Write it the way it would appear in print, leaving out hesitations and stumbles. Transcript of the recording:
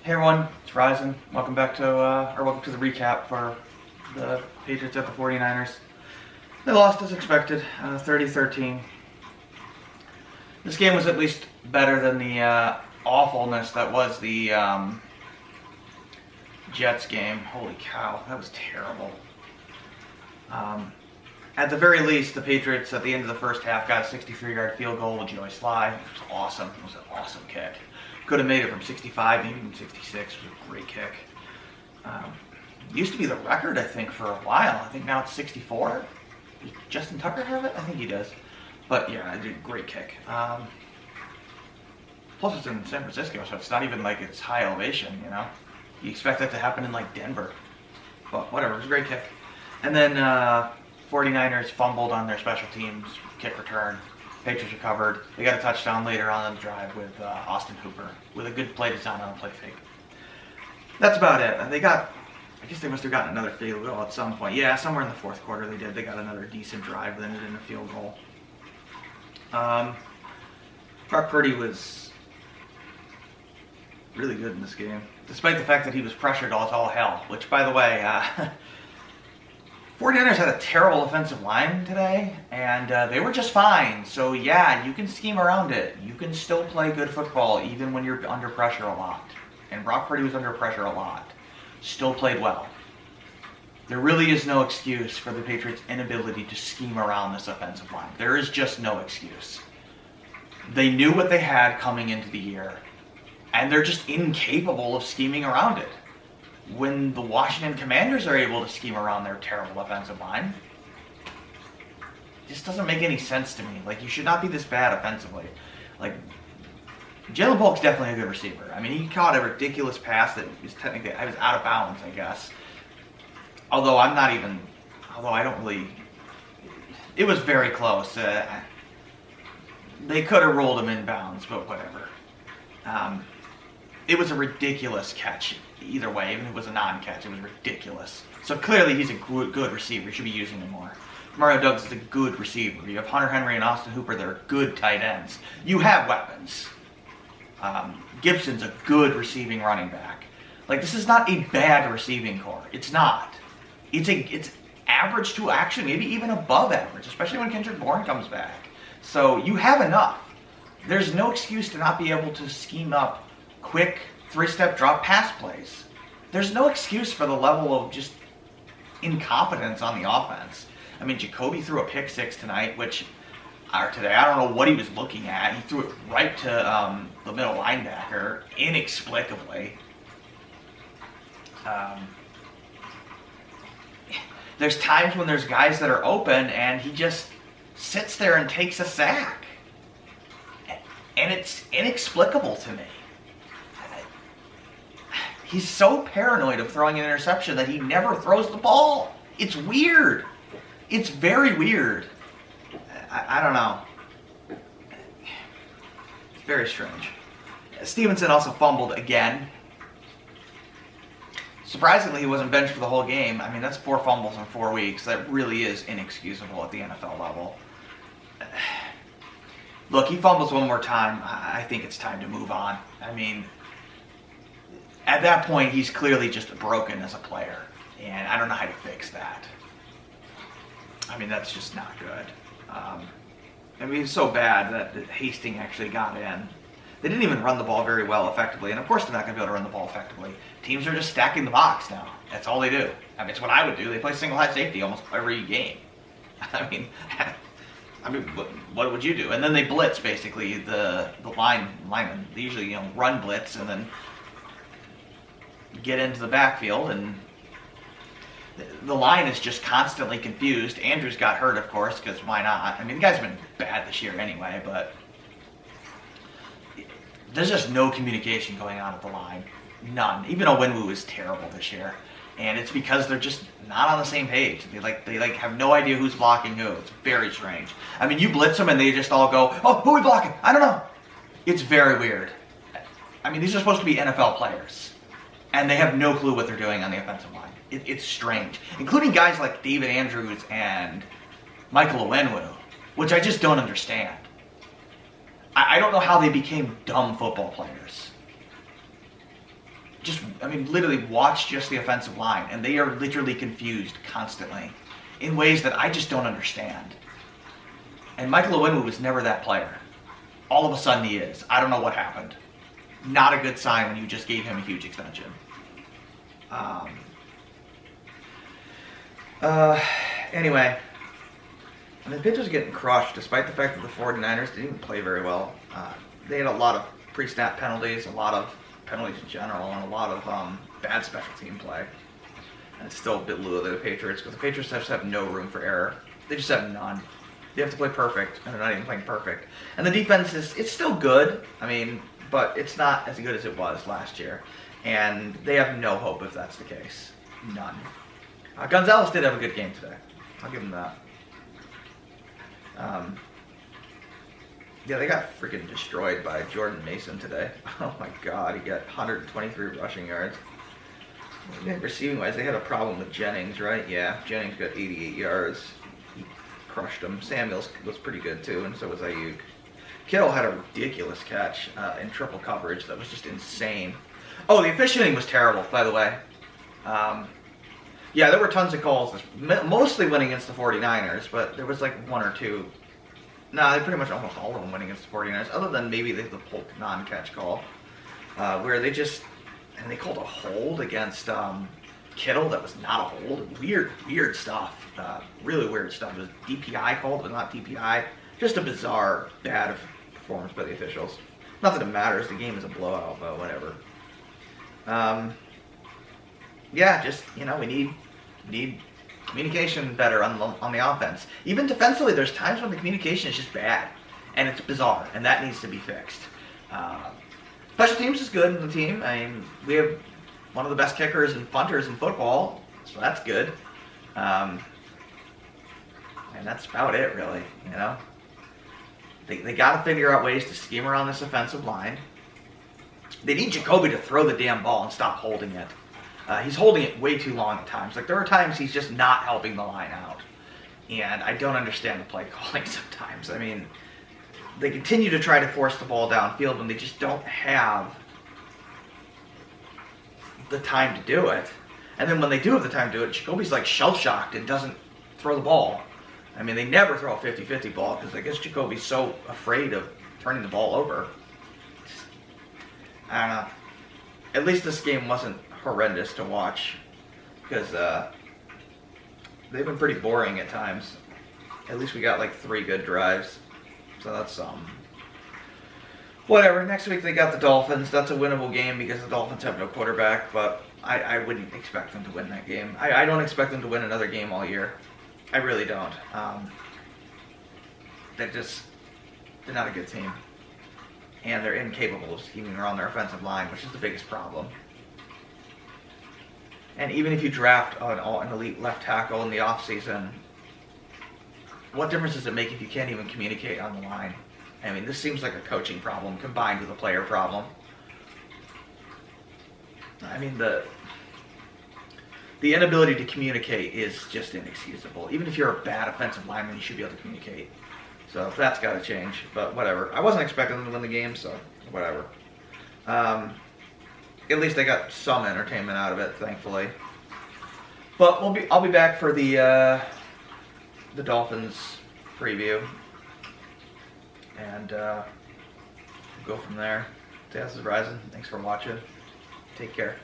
Hey everyone, it's Ryzen. Welcome back to, welcome to the recap for the Patriots at the 49ers. They lost as expected, 30-13. This game was at least better than the awfulness that was the Jets game. Holy cow, that was terrible. At the very least, the Patriots at the end of the first half got a 63-yard field goal with Joey Sly, which was awesome. It was an awesome kick. Could have made it from 65, maybe even 66. It was a great kick. Used to be the record, I think, for a while. I think now it's 64. Does Justin Tucker have it? I think he does. But yeah, I did a great kick. Plus, it's in San Francisco, so it's not even like it's high elevation, you know? You expect that to happen in like Denver. But whatever, it was a great kick. And then 49ers fumbled on their special teams kick return. Patriots recovered. They got a touchdown later on in the drive with Austin Hooper with a good play design on a play fake. That's about it. I guess they must have gotten another field goal at some point. Yeah, somewhere in the fourth quarter they did. They got another decent drive that ended in a field goal. Brock Purdy was really good in this game, despite the fact that he was pressured as all hell, which, by the way, 49ers had a terrible offensive line today, and they were just fine. So yeah, you can scheme around it. You can still play good football even when you're under pressure a lot. And Brock Purdy was under pressure a lot. Still played well. There really is no excuse for the Patriots' inability to scheme around this offensive line. There is just no excuse. They knew what they had coming into the year, and they're just incapable of scheming around it. When the Washington Commanders are able to scheme around their terrible offensive line, it just doesn't make any sense to me. Like, you should not be this bad offensively. Like, Jalen Polk's definitely a good receiver. I mean, he caught a ridiculous pass that was technically, I was out of bounds, I guess. Although I don't really, it was very close. They could have rolled him in bounds, but whatever. It was a ridiculous catch. Either way, even if it was a non-catch, it was ridiculous. So clearly he's a good receiver. You should be using him more. Mario Douglas is a good receiver. You have Hunter Henry and Austin Hooper that are good tight ends. You have weapons. Gibson's a good receiving running back. Like, this is not a bad receiving core. It's not. It's average to actually maybe even above average, especially when Kendrick Bourne comes back. So you have enough. There's no excuse to not be able to scheme up quick three-step drop pass plays. There's no excuse for the level of just incompetence on the offense. I mean, Jacoby threw a pick six tonight, today, I don't know what he was looking at. He threw it right to the middle linebacker, inexplicably. There's times when there's guys that are open, and he just sits there and takes a sack. And it's inexplicable to me. He's so paranoid of throwing an interception that he never throws the ball. It's weird. It's very weird. I don't know. It's very strange. Stevenson also fumbled again. Surprisingly, he wasn't benched for the whole game. I mean, that's 4 fumbles in 4 weeks. That really is inexcusable at the NFL level. Look, he fumbles one more time. I think it's time to move on. I mean, at that point, he's clearly just broken as a player, and I don't know how to fix that. I mean, that's just not good. I mean, it's so bad that Hastings actually got in. They didn't even run the ball very well effectively, and of course they're not going to be able to run the ball effectively. Teams are just stacking the box now. That's all they do. I mean, it's what I would do. They play single high safety almost every game. I mean, what would you do? And then they blitz, basically, the linemen. They usually, run blitz and then get into the backfield, and the line is just constantly confused. Andrews got hurt, of course, because why not? I mean, the guy's been bad this year anyway, but there's just no communication going on at the line. None. Even Owenwu is terrible this year, and it's because they're just not on the same page. They have no idea who's blocking who. It's very strange. I mean, you blitz them and they just all go, "Oh, who are we blocking? I don't know." It's very weird. I mean, these are supposed to be NFL players, and they have no clue what they're doing on the offensive line. It's strange, including guys like David Andrews and Michael Owenwu, which I just don't understand. I don't know how they became dumb football players. literally watch just the offensive line, and they are literally confused constantly in ways that I just don't understand. And Michael Onwenu was never that player. All of a sudden he is. I don't know what happened. Not a good sign when you just gave him a huge extension. Anyway, the Patriots are getting crushed despite the fact that the 49ers didn't even play very well. They had a lot of pre-snap penalties, a lot of penalties in general, and a lot of bad special team play. And it's still a bit low to the Patriots because the Patriots just have no room for error. They just have none. They have to play perfect, and they're not even playing perfect. And the defense it's still good, but it's not as good as it was last year. And they have no hope if that's the case. None. Gonzalez did have a good game today. I'll give him that. Yeah, they got freaking destroyed by Jordan Mason today. Oh my god, he got 123 rushing yards. Receiving wise, they had a problem with Jennings, right? Yeah, Jennings got 88 yards. He crushed him. Samuels was pretty good too, and so was Ayuk. Kittle had a ridiculous catch in triple coverage that was just insane. Oh, the officiating was terrible, by the way. Yeah, there were tons of calls, mostly winning against the 49ers, but there was like one or two. No, they pretty much almost all of them winning against the 49ers, other than maybe the Polk non-catch call, where they called a hold against Kittle that was not a hold. Weird stuff. Really weird stuff. It was DPI called, but not DPI. Just a bizarre, bad performance by the officials. Not that it matters. The game is a blowout, but whatever. Yeah, just, we need communication better on the offense. Even defensively, there's times when the communication is just bad, and it's bizarre, and that needs to be fixed. Special teams is good in the team. We have one of the best kickers and punters in football, so that's good. And that's about it, really. They got to figure out ways to scheme around this offensive line. They need Jacoby to throw the damn ball and stop holding it. He's holding it way too long at times. Like, there are times he's just not helping the line out. And I don't understand the play calling sometimes. They continue to try to force the ball downfield when they just don't have the time to do it. And then when they do have the time to do it, Jacoby's like shell-shocked and doesn't throw the ball. They never throw a 50-50 ball because I guess Jacoby's so afraid of turning the ball over. I don't know. At least this game wasn't horrendous to watch because they've been pretty boring at times. At least we got like 3 good drives, so that's whatever. Next week they got the Dolphins. That's a winnable game because the Dolphins have no quarterback, but I wouldn't expect them to win that game. I don't expect them to win another game all year. I really don't. They're not a good team, and they're incapable of scheming around their offensive line, which is the biggest problem. And even if you draft an elite left tackle in the offseason, what difference does it make if you can't even communicate on the line? This seems like a coaching problem combined with a player problem. The inability to communicate is just inexcusable. Even if you're a bad offensive lineman, you should be able to communicate. So that's got to change, but whatever. I wasn't expecting them to win the game, so whatever. At least I got some entertainment out of it, thankfully. But I'll be back for the Dolphins preview, and go from there. This is Ryzen. Thanks for watching. Take care.